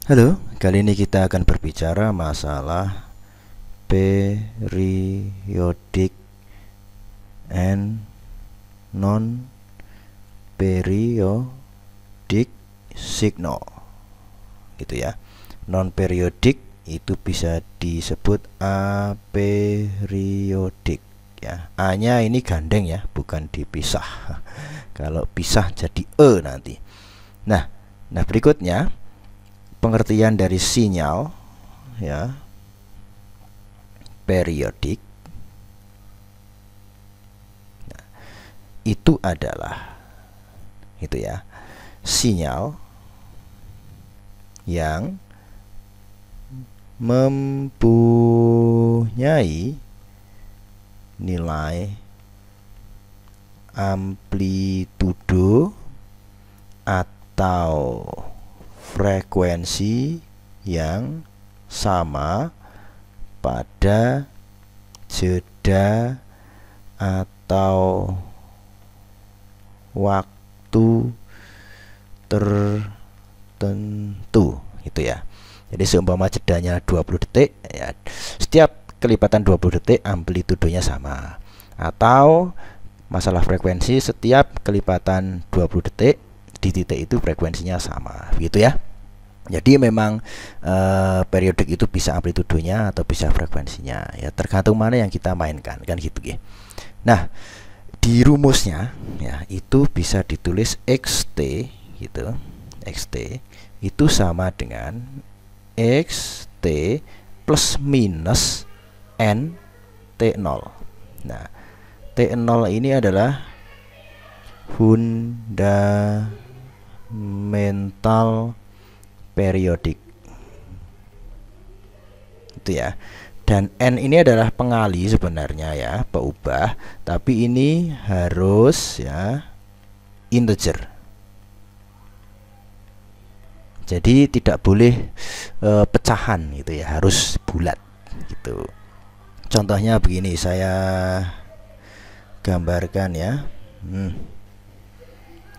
Halo, kali ini kita akan berbicara masalah periodic and non-periodic signal, gitu ya. Non-periodic itu bisa disebut aperiodic ya. A-nya ini gandeng ya, bukan dipisah. Kalau pisah jadi E nanti. Nah, berikutnya pengertian dari sinyal ya, periodik itu adalah sinyal yang mempunyai nilai amplitudo atau frekuensi yang sama pada jeda atau waktu tertentu, gitu ya. Jadi seumpama jedanya 20 detik ya, setiap kelipatan 20 detik amplitudonya sama. Atau masalah frekuensi, setiap kelipatan 20 detik di titik itu frekuensinya sama, gitu ya. Jadi memang periodik itu bisa amplitudonya atau bisa frekuensinya ya, tergantung mana yang kita mainkan, kan gitu ya. Nah, di rumusnya ya itu bisa ditulis xt gitu. Xt itu sama dengan xt plus minus n t0. Nah, t0 ini adalah fundamental periodik, itu ya. Dan n ini adalah pengali sebenarnya ya, peubah, tapi ini harus ya integer. Jadi tidak boleh pecahan gitu ya, harus bulat gitu. Contohnya begini, saya gambarkan ya.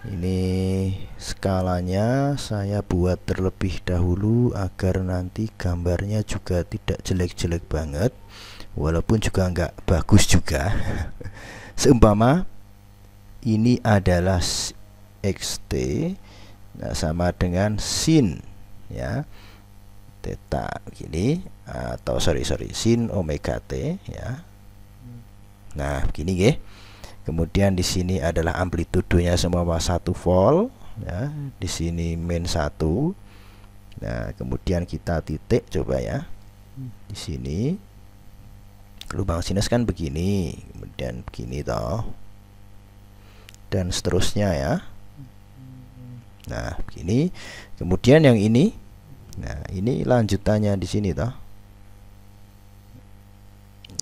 Ini skalanya saya buat terlebih dahulu agar nanti gambarnya juga tidak jelek-jelek banget, walaupun juga nggak bagus juga. Seumpama ini adalah xt, nah sama dengan sin ya theta begini, atau sin omega t ya. Nah begini ya. Kemudian di sini adalah amplitudonya semua 1 volt ya, di sini min 1. Nah kemudian kita titik coba ya, di sini lubang sinus kan begini, kemudian begini toh, dan seterusnya ya. Nah begini, kemudian yang ini, nah ini lanjutannya di sini toh.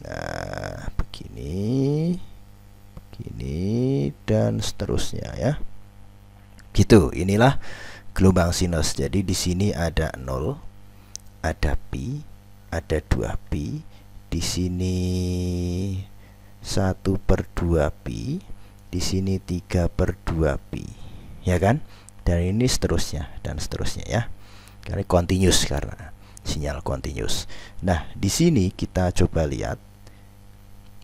Nah begini, ini dan seterusnya ya. Gitu, inilah gelombang sinus. Jadi di sini ada 0, ada pi, ada 2 pi, di sini 1/2 pi, di sini 3/2 pi, ya kan? Dan ini seterusnya dan seterusnya ya. Karena continuous, karena sinyal continuous. Nah, di sini kita coba lihat.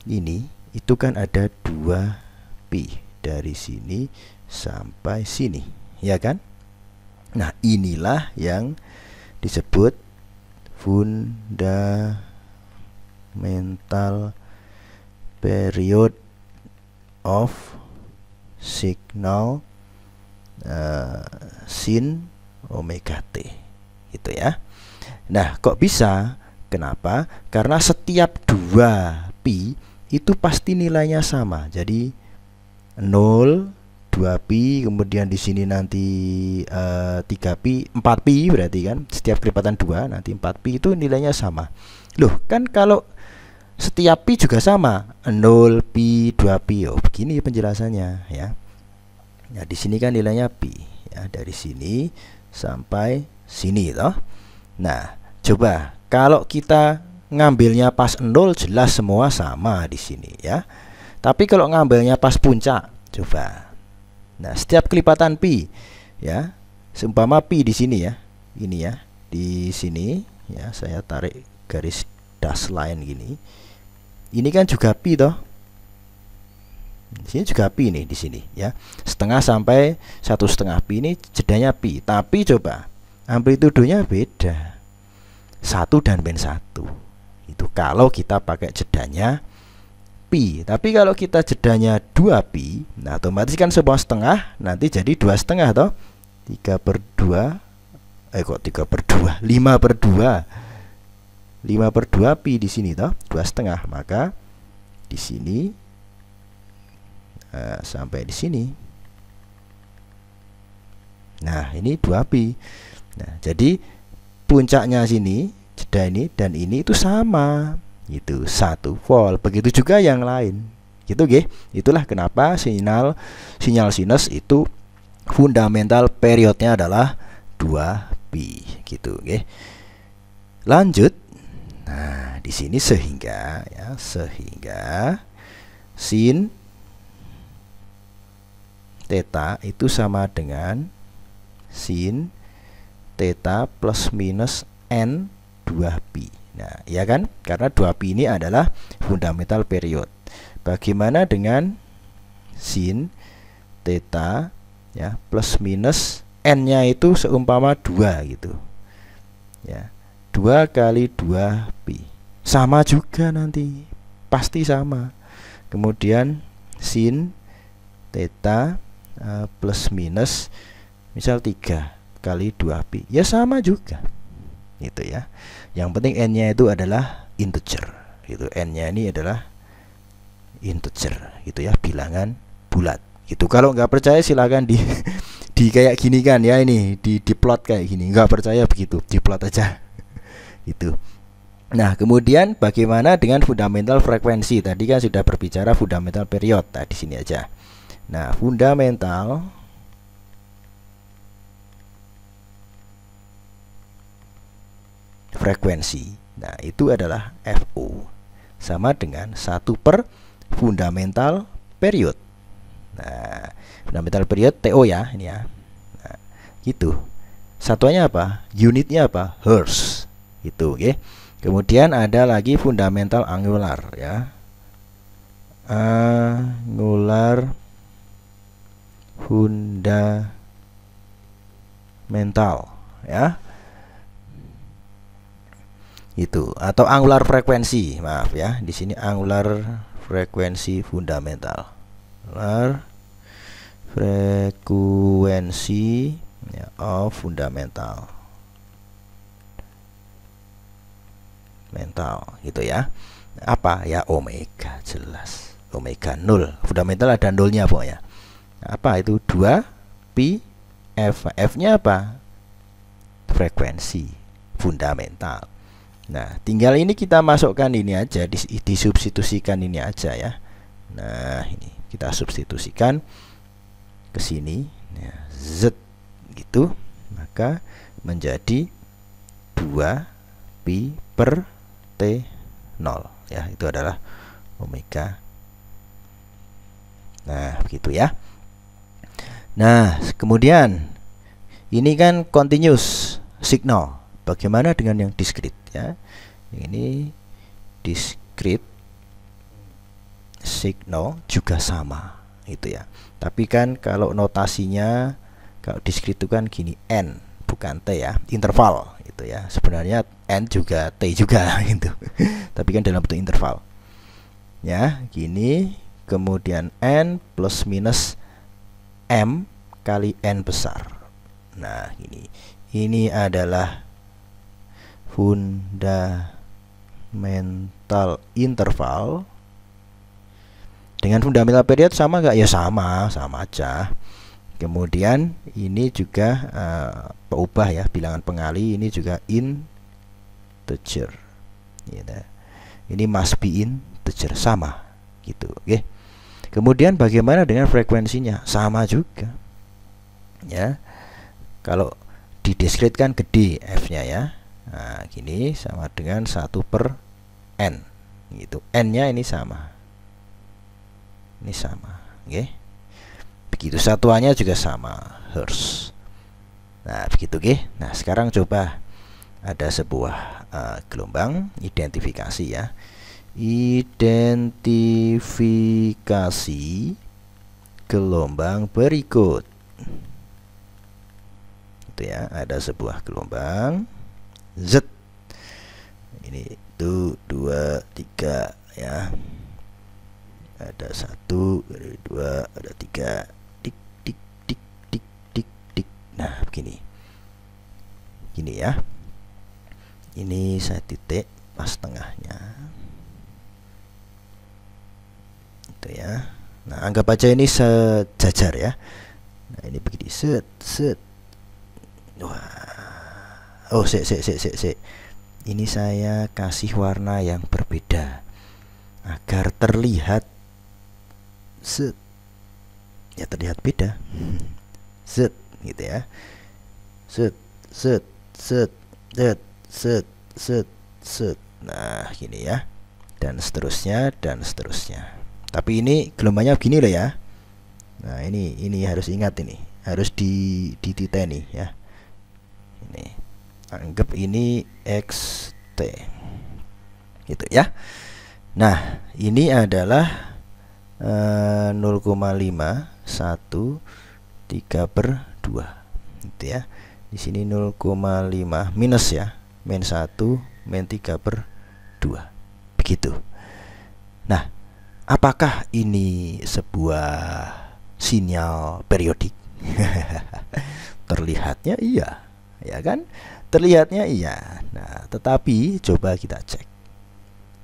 Ini itu kan ada 2 pi dari sini sampai sini, ya kan? Nah, inilah yang disebut fundamental period of signal sin omega t, gitu ya. Nah, kok bisa? Kenapa? Karena setiap 2 pi itu pasti nilainya sama. Jadi 0, 2 pi, kemudian di sini nanti 3 pi, 4 pi berarti kan setiap kelipatan 2 nanti 4 pi itu nilainya sama. Loh, kan kalau setiap pi juga sama, 0 pi, 2 pi. Oh, begini penjelasannya ya. Nah, di sini kan nilainya pi ya, dari sini sampai sini toh. Nah, coba kalau kita ngambilnya pas 0, jelas semua sama di sini ya. Tapi kalau ngambilnya pas puncak, coba. Nah, setiap kelipatan pi ya, seumpama pi di sini ya, ini ya, di sini ya, saya tarik garis dash line gini. Ini kan juga pi toh. Di sini juga pi nih di sini ya. Setengah sampai 1,5 pi ini jedanya pi. Tapi coba amplitudenya beda. 1 dan min 1. Itu kalau kita pakai jedanya pi. Tapi kalau kita jedanya 2 pi, nah otomatis kan semua setengah nanti jadi 2,5 toh. 3/2 kok 3/2, 5/2. 5/2 pi di sini toh, 2,5. Maka di sini sampai di sini. Nah, ini 2 pi. Nah, jadi puncaknya sini, jeda ini dan ini itu sama. Itu 1 volt. Begitu juga yang lain. Gitu nggih. Itulah kenapa sinyal sinus itu fundamental periodnya adalah 2 pi gitu nggih. Lanjut. Nah, di sini sehingga sin theta itu sama dengan sin theta plus minus n 2 pi. Nah, ya kan? Karena 2 pi ini adalah fundamental period. Bagaimana dengan sin theta ya plus minus n-nya itu seumpama 2 gitu. Ya. 2 kali 2 pi. Sama juga nanti. Pasti sama. Kemudian sin theta plus minus misal 3 kali 2 pi. Ya sama juga. Gitu ya. Yang penting n-nya itu adalah integer. Gitu. N-nya ini adalah integer gitu ya, bilangan bulat. Gitu. Kalau nggak percaya silakan di kayak gini kan ya, ini di plot kayak gini. Nggak percaya begitu, di plot aja. Itu. Nah, kemudian bagaimana dengan fundamental frekuensi? Tadi kan sudah berbicara fundamental period. Nah, di sini aja. Nah, fundamental frekuensi. Nah, itu adalah FO sama dengan 1 per fundamental period. Nah, fundamental period TO ya, ini ya. Nah, gitu. Satuannya apa? Unitnya apa? Hertz. Itu, oke. Kemudian ada lagi fundamental angular ya. Angular fundamental ya. Itu atau angular frekuensi, maaf ya. Di sini angular frekuensi fundamental. Angular frekuensi ya, of fundamental. Gitu ya. Apa ya? Omega, jelas. Omega 0. Fundamental ada nolnya pokoknya. Apa itu? 2 pi f. F-nya apa? Frekuensi fundamental. Nah, tinggal ini kita masukkan ini aja, disubstitusikan ini aja ya. Nah, ini kita substitusikan ke sini ya, Z gitu. Maka menjadi 2 pi per T0 ya, itu adalah omega. Nah, begitu ya. Nah, kemudian ini kan continuous signal. Bagaimana dengan yang discrete ya? Ini discrete signal juga sama itu ya. Tapi kan kalau notasinya kalau discrete itu kan gini, N bukan T ya, interval itu ya. Sebenarnya N juga T juga gitu. Tapi kan dalam bentuk interval. Ya, gini, kemudian N plus minus M kali N besar. Nah, ini adalah fundamental interval. Dengan fundamental period sama nggak? Ya sama aja. Kemudian ini juga peubah ya, bilangan pengali ini juga integer. Gitu. Ini must be integer, sama gitu. Oke. Kemudian bagaimana dengan frekuensinya? Sama juga. Ya. Kalau di discrete kan gede F-nya ya. Nah, gini sama dengan 1 per N. Gitu. N-nya ini sama. Ini sama, oke. Begitu satuannya juga sama, Hertz. Nah, begitu, oke. Nah, sekarang coba ada sebuah gelombang identifikasi ya. Identifikasi gelombang berikut. Itu ya, ada sebuah gelombang Z. Ini itu 2, 3 ya. Ada 1, ada 2, ada 3. Tik tik tik tik tik tik. Nah, begini. Gini ya. Ini saya titik pas tengahnya. Itu ya. Nah, anggap aja ini sejajar ya. Nah, ini begini, set set. Wah. Oh, sik. Ini saya kasih warna yang berbeda agar terlihat set. Ya, terlihat beda. Set gitu ya. Set set set set set set set. Nah, gini ya. Dan seterusnya dan seterusnya. Tapi ini gelombangnya begini loh ya. Nah, ini harus ingat, ini harus dititeni ya. Ini anggap ini XT gitu ya. Nah, ini adalah 0,513/2 gitu ya. Di sini 0,5 minus ya, min 1 min 3/2 begitu. Nah, apakah ini sebuah sinyal periodik? Terlihatnya iya, ya kan? Terlihatnya iya. Nah, tetapi coba kita cek.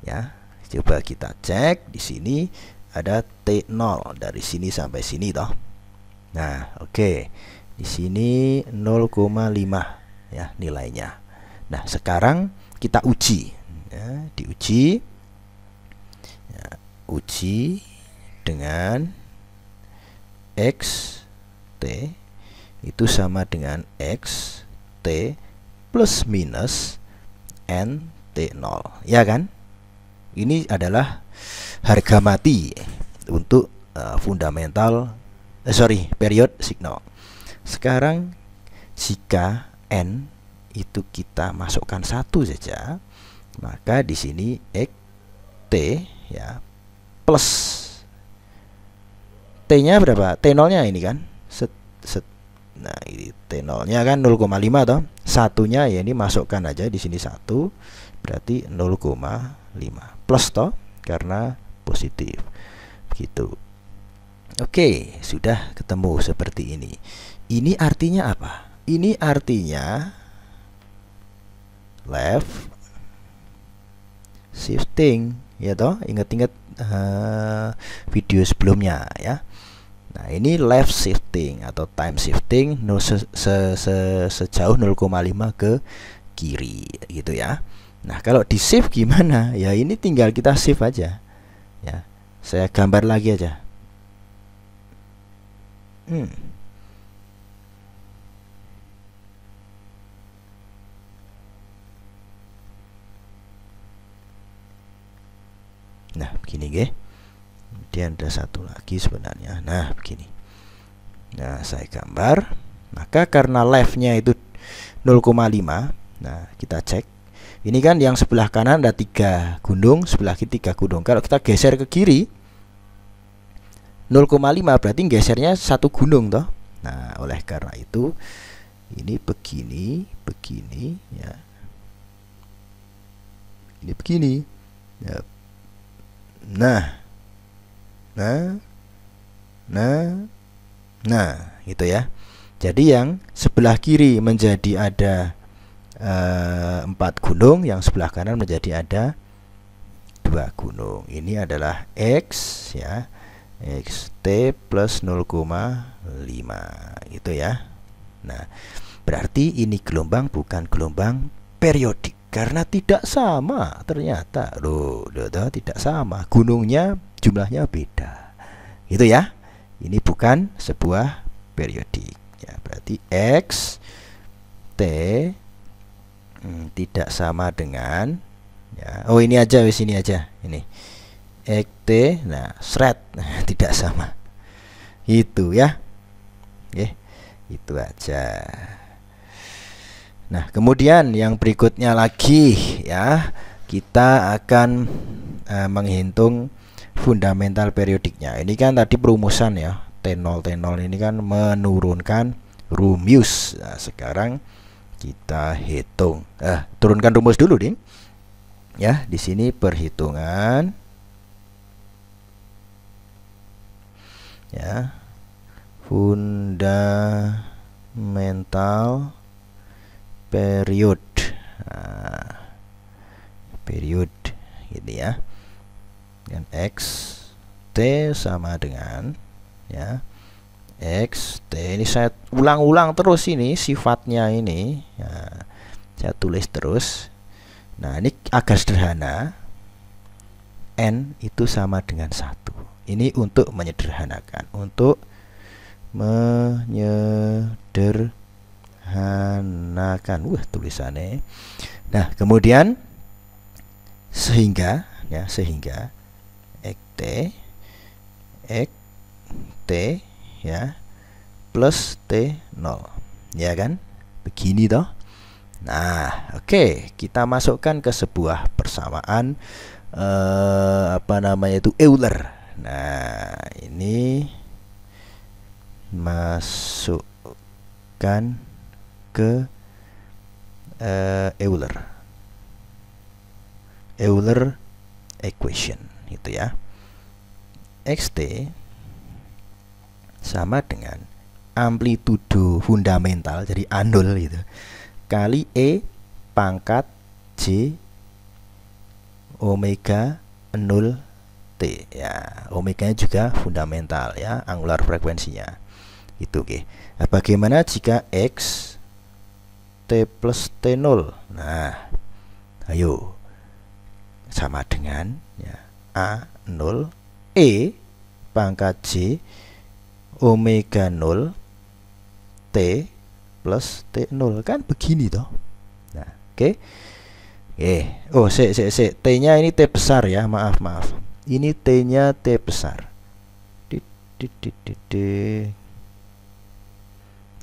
Ya, coba kita cek di sini ada T0 dari sini sampai sini toh. Nah, oke. Di sini 0,5 ya nilainya. Nah, sekarang kita uji. Ya, diuji. Ya, uji dengan X T itu sama dengan X T plus minus N T0, ya kan? Ini adalah harga mati untuk period signal. Sekarang jika N itu kita masukkan 1 saja, maka di sini X T ya plus T-nya berapa? T0-nya ini kan. Set. Nah, ini T0-nya kan 0,5 toh. Satunya ya ini masukkan aja di sini 1, berarti 0,5 plus toh karena positif. Begitu. Oke, sudah ketemu seperti ini. Ini artinya apa? Ini artinya left shifting ya toh. Ingat-ingat video sebelumnya ya. Nah, ini left shifting atau time shifting sejauh 0,5 ke kiri gitu ya. Nah, kalau di shift gimana? Ya, ini tinggal kita shift aja. Ya. Saya gambar lagi aja. Nah, begini nggih. Kemudian ada satu lagi sebenarnya. Nah, begini. Nah, saya gambar. Maka karena left-nya itu 0,5. Nah, kita cek. Ini kan yang sebelah kanan ada 3 gunung, sebelah kiri 3 gunung. Kalau kita geser ke kiri 0,5 berarti gesernya 1 gunung toh. Nah, oleh karena itu ini begini ya. Ini begini. Ya. Nah, gitu ya. Jadi yang sebelah kiri menjadi ada 4 gunung, yang sebelah kanan menjadi ada 2 gunung. Ini adalah X ya, XT plus 0,5 gitu ya. Nah, berarti ini gelombang bukan gelombang periodik karena tidak sama ternyata. Loh, tidak sama. Gunungnya jumlahnya beda. Gitu ya. Ini bukan sebuah periodik ya. Berarti X T tidak sama dengan ya. Oh, ini aja wis, ini aja. Ini X T, nah, seret tidak sama. Itu ya. Oke, itu aja. Nah, kemudian yang berikutnya lagi ya, kita akan menghitung fundamental periodiknya. Ini kan tadi perumusan ya, T0 ini kan menurunkan rumus. Nah, sekarang kita hitung. Turunkan rumus dulu, Din. Ya, di sini perhitungan ya, fundamental period. Period gitu ya. Dan X T sama dengan ya, X T. Ini saya ulang-ulang terus ini sifatnya ini ya, saya tulis terus. Nah, ini agak sederhana. N itu sama dengan 1. Ini untuk menyederhanakan, untuk menyederhanakan. Tulisannya. Nah, kemudian sehingga ya, sehingga X T ya plus T0 ya kan, begini toh. Nah, oke, kita masukkan ke sebuah persamaan apa namanya itu, Euler. Nah, ini masukkan ke Euler equation itu ya. XT sama dengan amplitudo fundamental, jadi A0 gitu, kali E pangkat J omega 0 T ya. Omeganya juga fundamental ya, angular frekuensinya itu. Oke. Nah, bagaimana jika X T plus T0? Nah, ayo sama dengan ya, A0 E pangkat J omega 0 T plus T0 kan begini toh. Nah, oke. Oh, T-nya ini T besar ya, maaf. Ini T-nya T besar.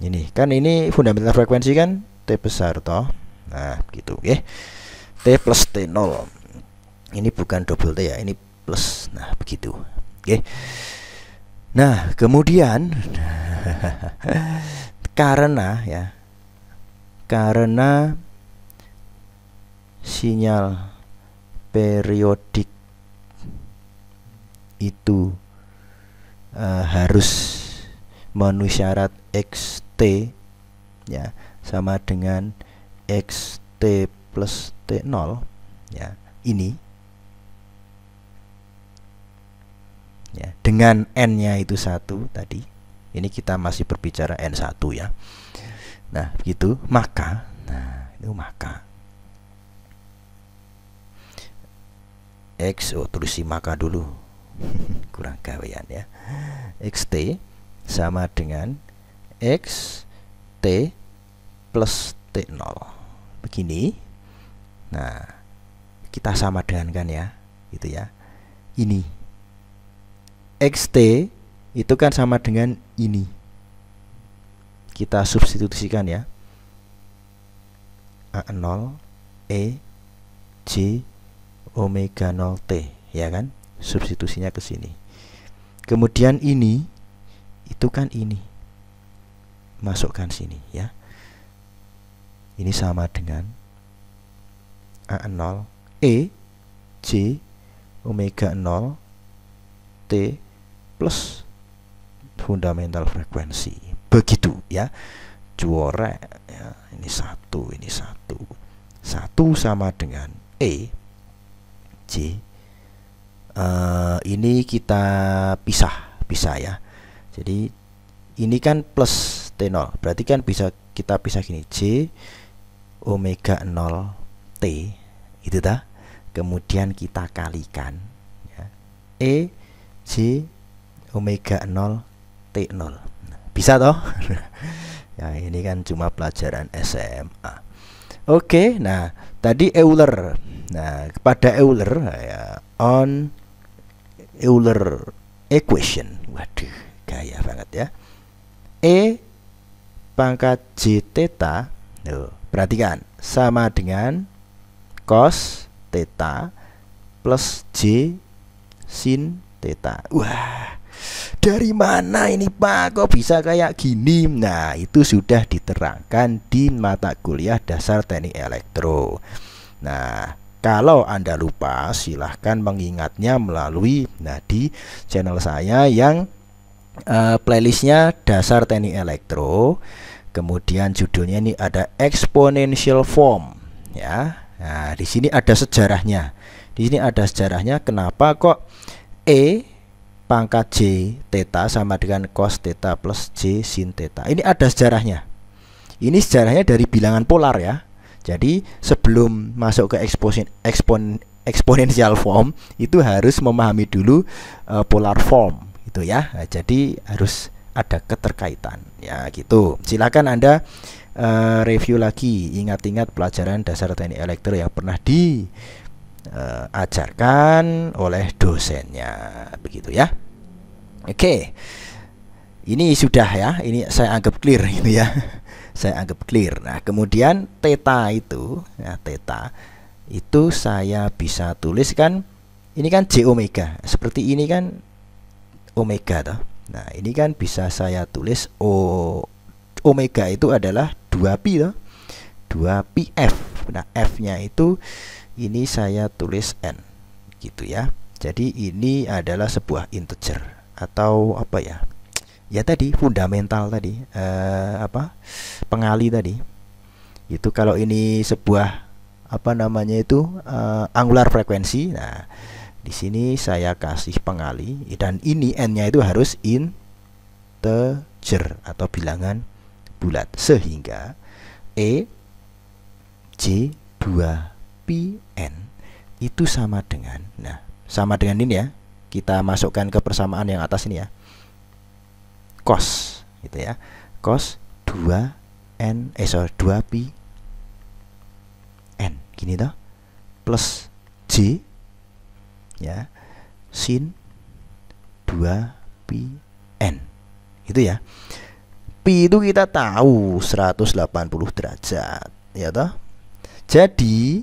Ini kan, ini fundamental frekuensi kan T besar toh. Nah, gitu ya. T plus T0. Ini bukan double T ya, ini plus. Nah, begitu. Oke. Nah, kemudian karena sinyal periodik itu harus memenuhi syarat XT ya sama dengan XT plus T0 ya, ini ya, dengan N-nya itu 1 tadi. Ini kita masih berbicara N1 ya. Nah, begitu, maka X, tulis si maka dulu. Kurang gawean ya. XT sama dengan XT plus T0. Begini. Nah, kita sama dengan kan ya, gitu ya. Ini XT itu kan sama dengan ini. Kita substitusikan ya. A0 E J omega 0 T ya kan, substitusinya ke sini. Kemudian ini itu kan ini, masukkan sini ya. Ini sama dengan A0 E J omega 0 T plus fundamental frekuensi. Begitu ya. Juara ya, ini 1 sama dengan E J. Ini kita pisah ya. Jadi ini kan plus T0, berarti kan bisa kita pisah gini, J omega 0 T itu dah. Kemudian kita kalikan ya, E J omega 0 T0. Bisa toh? Ya, ini kan cuma pelajaran SMA. Oke, nah tadi Euler. Nah, kepada Euler ya, on Euler equation. Waduh, gaya banget ya. E pangkat J theta Perhatikan, sama dengan cos theta plus J sin theta. Wah, dari mana ini Pak? Kok bisa kayak gini? Nah, itu sudah diterangkan di mata kuliah dasar teknik elektro. Nah, kalau Anda lupa, silahkan mengingatnya melalui di channel saya yang playlistnya dasar teknik elektro. Kemudian judulnya ini ada exponential form, ya. Nah, di sini ada sejarahnya. Di sini ada sejarahnya kenapa kok E pangkat J theta sama dengan cos theta plus J sin theta. Ini ada sejarahnya. Ini sejarahnya dari bilangan polar ya. Jadi sebelum masuk ke exponential form itu harus memahami dulu polar form gitu ya. Nah, jadi harus ada keterkaitan ya gitu. Silakan Anda review lagi, ingat-ingat pelajaran dasar teknik elektro yang pernah diajarkan oleh dosennya, begitu ya. Oke, ini sudah ya, ini saya anggap clear gitu ya. Saya anggap clear. Nah, kemudian theta itu, ya, theta itu saya bisa tuliskan, ini kan J omega, seperti ini kan omega toh. Nah, ini kan bisa saya tulis omega itu adalah 2pi toh. 2πf. Nah, F-nya itu ini saya tulis N gitu ya. Jadi ini adalah sebuah integer atau apa ya? Ya tadi fundamental tadi, pengali tadi. Itu kalau ini sebuah apa namanya itu angular frekuensi. Nah, di sini saya kasih pengali dan ini N-nya itu harus integer atau bilangan bulat sehingga E J 2πn itu sama dengan, nah sama dengan ini ya, kita masukkan ke persamaan yang atas ini ya, cos gitu ya, cos 2π n gini toh plus J ya sin 2πn gitu ya. Pi itu kita tahu 180 derajat ya toh. Jadi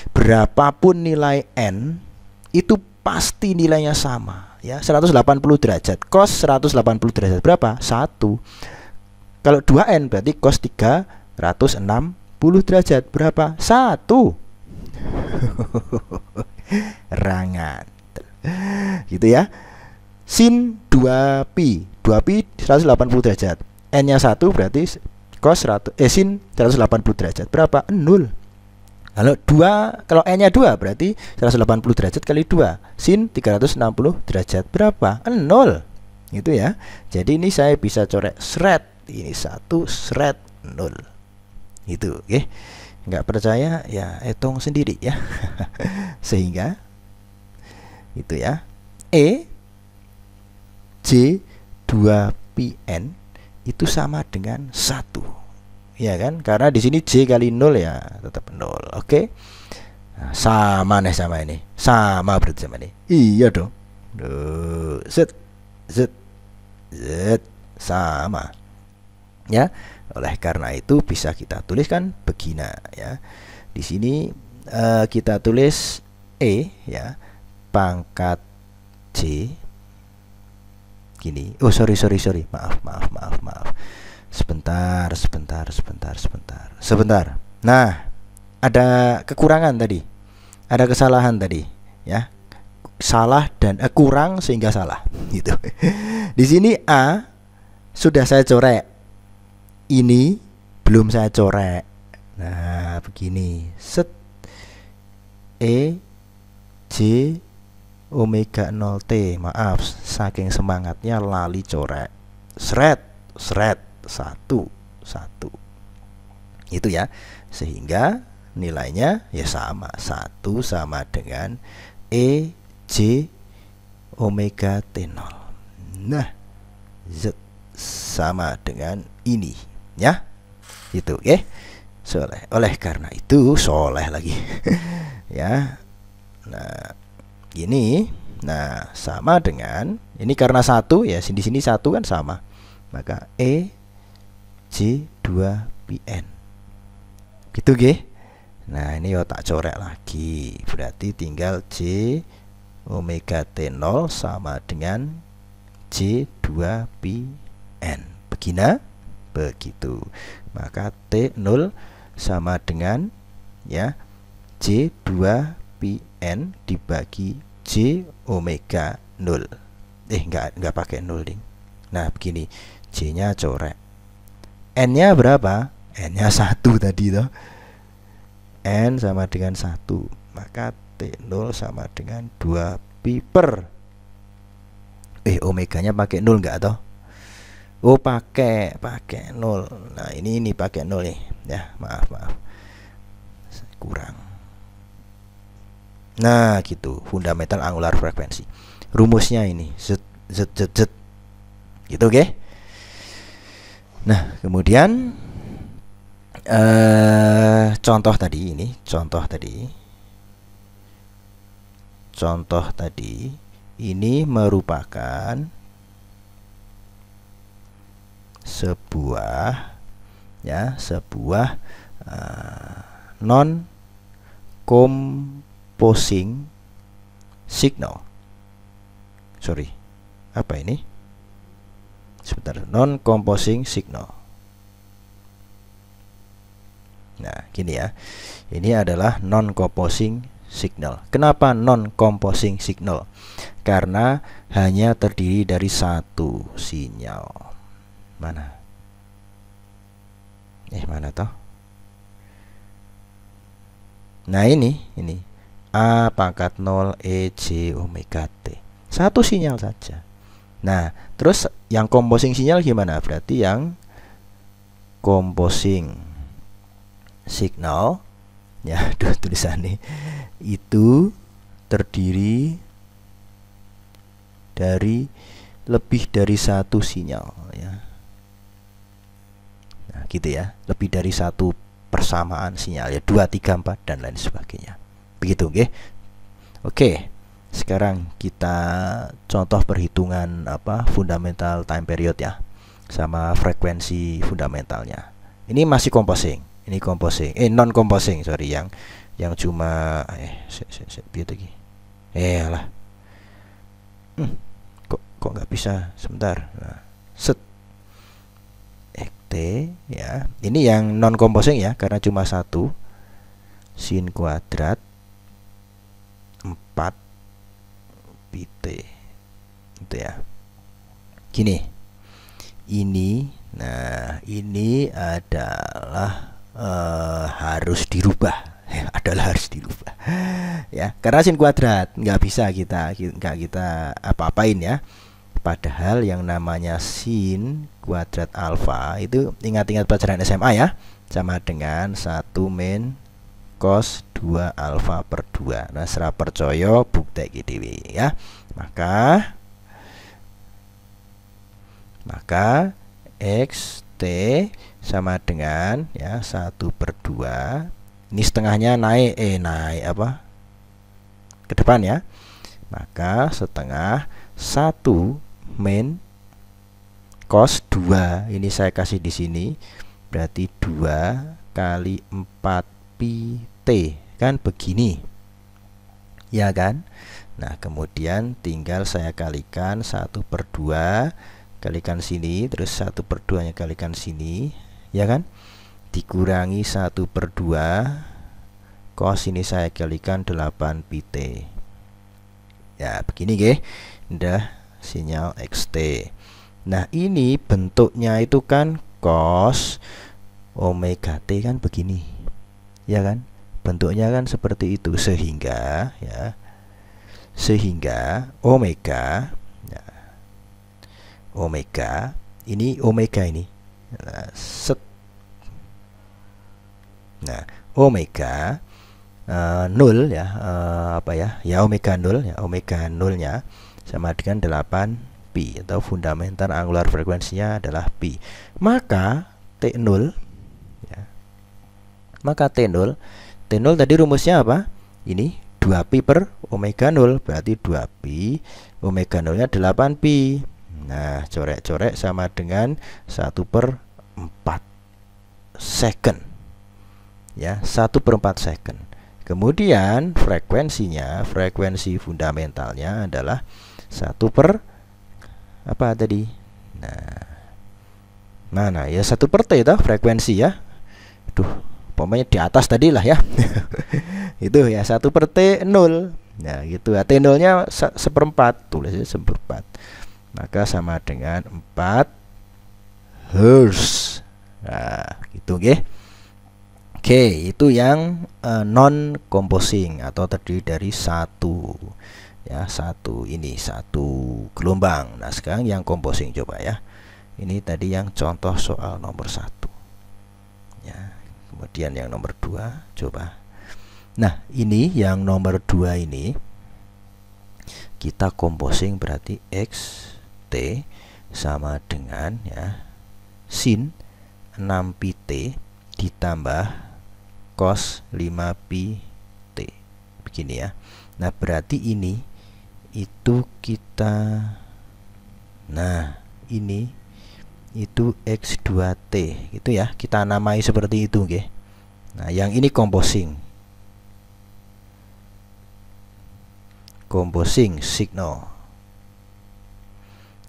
berapapun nilai n itu pasti nilainya sama ya, 180 derajat. Cos 180 derajat berapa? 1. Kalau 2n berarti cos 360 derajat berapa? 1. Rangan gitu ya. Sin 2pi 180 derajat, n nya 1 berarti cos sin 180 derajat berapa? 0. Kalau n nya 2 berarti 180 derajat kali 2 sin 360 derajat berapa? 0 gitu ya. Jadi ini saya bisa coret seret, ini 1 seret 0 gitu. Oke, nggak percaya ya hitung sendiri ya. Sehingga itu ya, E J 2πn itu sama dengan 1 ya kan, karena di sini J kali 0 ya tetap 0. Oke, nah, sama nih sama ini, sama berarti sama ini, iya dong. Z sama ya. Oleh karena itu bisa kita tuliskan begini ya. Di sini kita tulis E ya pangkat J gini. Oh sorry, maaf. Sebentar. Nah, ada kekurangan tadi, ada kesalahan tadi ya. Salah dan kurang sehingga salah gitu. Di sini A sudah saya coret, ini belum saya coret. Nah, begini. Set E J omega 0T. Maaf, saking semangatnya lali coret. Seret 1 itu ya, sehingga nilainya ya sama, 1 sama dengan E J omega T0. Nah, Z sama dengan ini ya, itu oke. Oleh karena itu soleh lagi ya. Nah ini, nah sama dengan ini karena 1 ya, di sini 1 kan sama, maka E J 2πn gitu G. Nah ini yo tak coret lagi, berarti tinggal J omega T0 sama dengan J2πn. Begitu. Maka T0 sama dengan ya J2πn dibagi J omega 0. Enggak pakai 0 ding. Nah begini, J nya coret, N nya berapa? N nya 1 tadi toh. N sama dengan 1, maka T0 sama dengan 2pi per omeganya pakai 0 enggak toh? Oh pakai 0. Nah ini pakai 0 nih ya, maaf kurang. Nah gitu, fundamental angular frekuensi. Rumusnya ini z gitu oke. Nah kemudian contoh tadi ini merupakan sebuah non composing signal. Non composing signal. Nah gini ya, ini adalah non composing signal. Kenapa non composing signal? Karena hanya terdiri dari satu sinyal. Mana toh? Nah ini A pangkat 0 EJ omega T, satu sinyal saja. Nah terus yang composing sinyal gimana? Berarti yang composing signal ya, tulisannya itu terdiri dari lebih dari satu sinyal ya. Nah gitu ya, lebih dari satu persamaan sinyal ya, 2, 3, 4 dan lain sebagainya. Begitu oke. Oke, sekarang kita contoh perhitungan fundamental time period ya, sama frekuensi fundamentalnya. Ini masih composing. Ini composing, non composing, sorry, yang cuma alah. Kok nggak bisa, sebentar. Nah, T ya. Ini yang non composing ya, karena cuma satu, sin kuadrat 4 pt itu ya. Gini. Ini adalah harus dirubah ya, karena sin kuadrat nggak bisa kita apa-apain ya. Padahal yang namanya sin kuadrat alfa itu, ingat-ingat pelajaran SMA ya, sama dengan 1 min cos 2 alfa per 2. Nah serap percaya bukti GDW ya. Maka xt sama dengan ya 1/2. Ini setengahnya naik ke depan ya. Maka setengah 1 min cos 2, ini saya kasih di sini, berarti 2 kali 4 pi t kan begini ya kan. Nah kemudian tinggal saya kalikan 1/2 kalikan sini, terus 1/2 nya kalikan sini ya kan, dikurangi 1/2 cos ini saya kalikan 8 pi t ya, begini udah sinyal xt. Nah ini bentuknya itu kan cos omega t kan begini ya kan, bentuknya kan seperti itu, sehingga omega ini omega 0 ya, omega 0 ya, omega 0 nya sama dengan 8 pi, atau fundamental angular frekuensinya adalah pi. Maka T0 ya, T0 tadi rumusnya apa? Ini 2pi per omega 0, berarti 2pi omega 0 nya 8 pi. Nah corek-corek sama dengan 1/4 second ya, 1/4 second. Kemudian frekuensinya, frekuensi fundamentalnya adalah 1 per apa tadi? Nah, mana ya, 1 per T itu frekuensi ya. Duh, pokoknya di atas tadi lah ya. Itu ya, 1 per T 0. Nah gitu ya, T0 nya 1/4, tulisnya 1/4, maka sama dengan 4 Hz. Nah gitu ya. Oke, itu yang non composing atau terdiri dari satu ya, satu gelombang. Nah sekarang yang composing coba ya. Ini tadi yang contoh soal nomor 1 ya. Kemudian yang nomor 2 coba. Nah ini yang nomor 2 ini kita composing, berarti X T sama dengan ya sin 6pi T ditambah cos 5pi T, begini ya. Nah berarti ini itu kita, nah ini itu X2T gitu ya, kita namai seperti itu oke. Nah yang ini composing signal.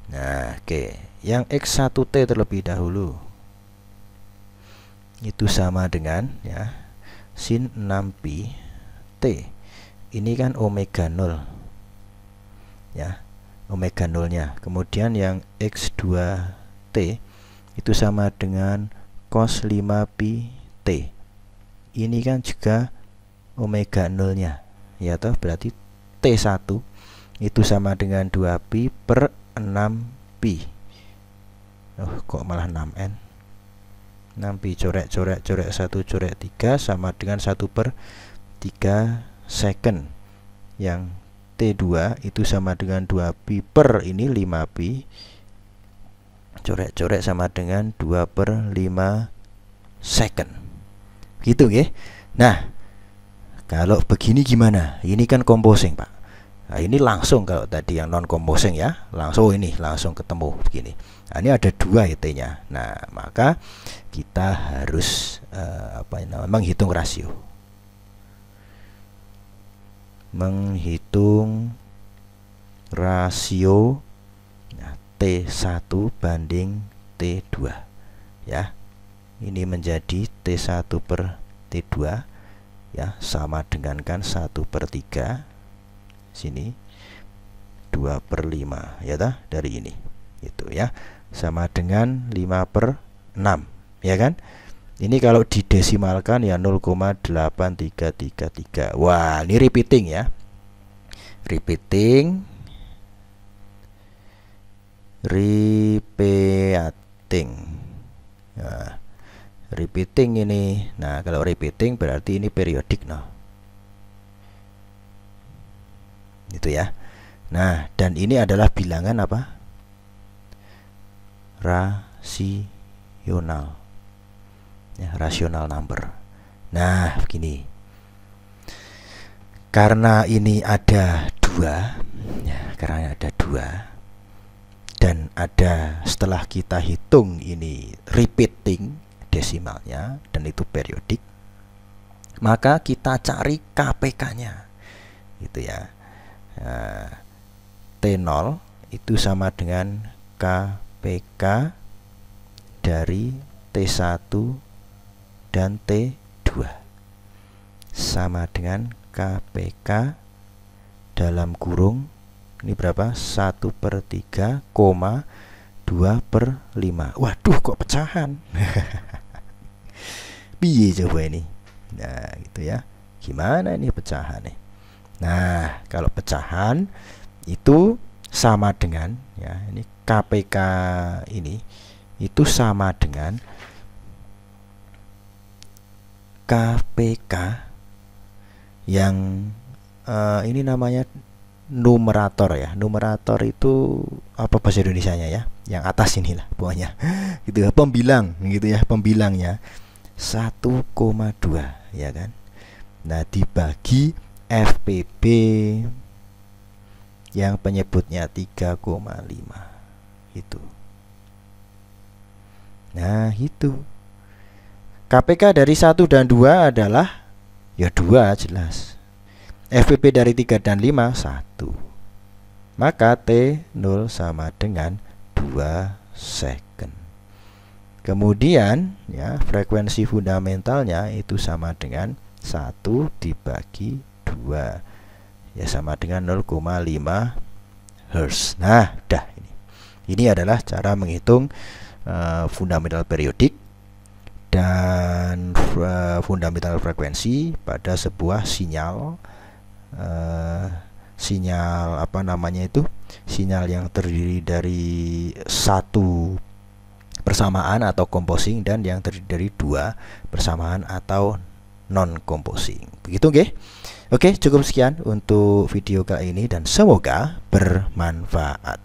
Nah oke, yang X1T terlebih dahulu itu sama dengan ya sin 6pi T. Ini kan omega 0 ya, omega 0 nya. Kemudian yang X2T itu sama dengan cos 5pi T. Ini kan juga omega 0 nya ya toh, berarti T1 itu sama dengan 2pi per 6pi. Oh kok malah 6N, 6pi coret 1 coret 3 sama dengan 1/3 second. Yang T2 itu sama dengan 2pi per ini 5pi coret sama dengan 2/5 second gitu ya. Nah kalau begini gimana? Ini kan composing Pak. Nah ini langsung, kalau tadi yang non composing ya langsung, ini langsung ketemu begini. Nah, ini ada 2 T-nya. Nah, maka kita harus menghitung rasio. Nah, T1 banding T2 ya. Ini menjadi T1 per T2 ya, sama dengan kan 1/3 sini 2/5 ya dah, dari ini itu ya, sama dengan 5/6 ya kan. Ini kalau didesimalkan ya 0,8333. Wah ini repeating ya, repeating. Nah, repeating ini. Nah kalau repeating berarti ini periodik nah, itu ya. Nah dan ini adalah bilangan apa, rasional ya, rasional number. Nah begini, karena ini ada 2 ya, karena ada 2 dan ada, setelah kita hitung ini repeating desimalnya dan itu periodik, maka kita cari KPK nya gitu ya. Nah, T0 itu sama dengan KPK dari T1 dan T2 sama dengan KPK dalam kurung ini berapa, 1/3, 2/5. Waduh kok pecahan. Piye coba ini. Nah gitu ya, gimana ini pecahan nih. Nah kalau pecahan itu sama dengan ya, ini KPK ini itu sama dengan KPK yang ini namanya numerator ya. Numerator itu apa bahasa Indonesianya ya, yang atas inilah pokoknya gitu ya, pembilang gitu ya, pembilangnya 1,2 ya kan. Nah dibagi FPB yang penyebutnya 3,5 itu. Nah itu KPK dari 1 dan 2 adalah ya 2 jelas. FPP dari 3 dan 5 1. Maka T0 sama dengan 2 second. Kemudian ya frekuensi fundamentalnya itu sama dengan 1 dibagi 2. Ya sama dengan 0,5 Hz. Nah, dah ini. Ini adalah cara menghitung fundamental periodik dan fundamental frekuensi pada sebuah sinyal sinyal apa namanya itu, sinyal yang terdiri dari satu persamaan atau composing dan yang terdiri dari 2 persamaan atau non composing. Begitu nggih? Oke, cukup sekian untuk video kali ini dan semoga bermanfaat.